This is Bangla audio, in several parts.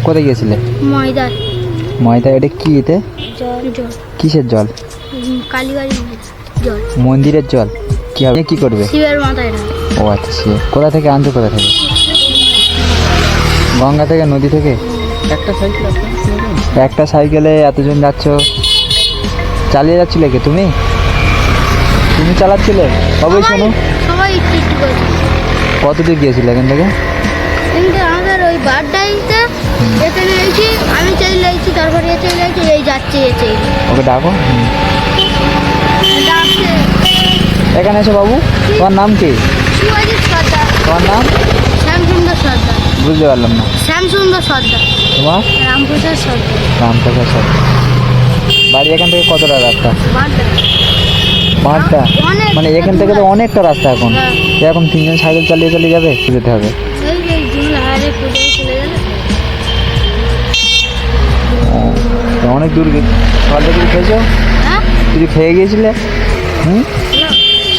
কোথায় গিয়েছিলে? ময়দা। ময়দা? এটা কি? এতে জল। কিসের জল? কালীবাড়ির জল। মন্দিরের জল? কি হবে, কি করবে? শিবের মাথায়। ও আচ্ছা, কোথা থেকে আনছো? কোথা থেকে? গঙ্গা থেকে, নদী থেকে? একটা সাইকেলে এতজন যাচ্ছ? চালিয়ে যাচ্ছিলে কি তুমি? তুমি চালাচ্ছিলে? সবাই শোনো, সবাই একটু একটু করে। কত দূর গিয়েছিলে এখান থেকে? আমাদের ওই বাড্ডাইতে এখানে এসেছি, আমি চলে যাচ্ছি, তারপরে এ চলে যাচ্ছি, এই যাচ্ছে এসে। ওকে ডাকো। ডাকছে। এখানে এসো বাবু। তোমার নাম কি? শিবাজিৎ সর্দার। তোমার নাম? শ্যামসুন্দর সর্দার। বুঝতে পারলাম না। শ্যামসুন্দর সর্দার। তোমার? রামপ্রসাদ সর্দার। রামপ্রসাদ সর্দার। বাড়ি এখান থেকে কতটা রাস্তা? বাড্ডা। 5টা? অনেক। মানে এখান থেকে তো অনেকটা রাস্তা এখন। হ্যাঁ। এখন 3জন সাইকেল চালিয়ে চলে যাবে, যেতে হবে। এই জুল হারে পূজায় চলে গেল। তো অনেক দূর সকালটা কিছু খেয়েছো? হ্যাঁ। কিছু খেয়ে গিয়েছিলে?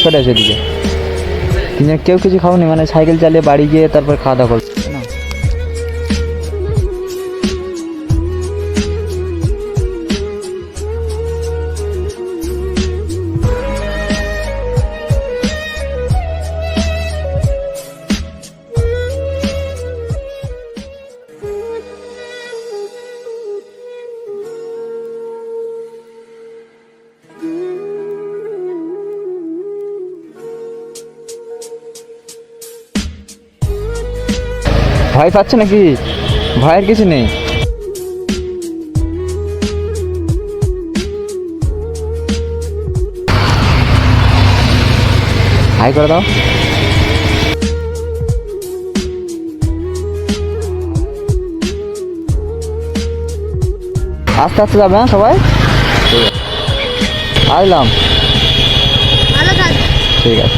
সেটা সেদিকে 3জন কেউ কিছু খাওনি? মানে সাইকেল চালিয়ে বাড়ি গিয়ে তারপর খাওয়া দাওয়া করবে না? ভয় পাচ্ছে নাকি? ভয়ের কিছু নেই। হাই করে দাও। আস্তে আস্তে যাবে, হ্যাঁ সবাই? আসলাম। ভালো থাকবে। ঠিক আছে।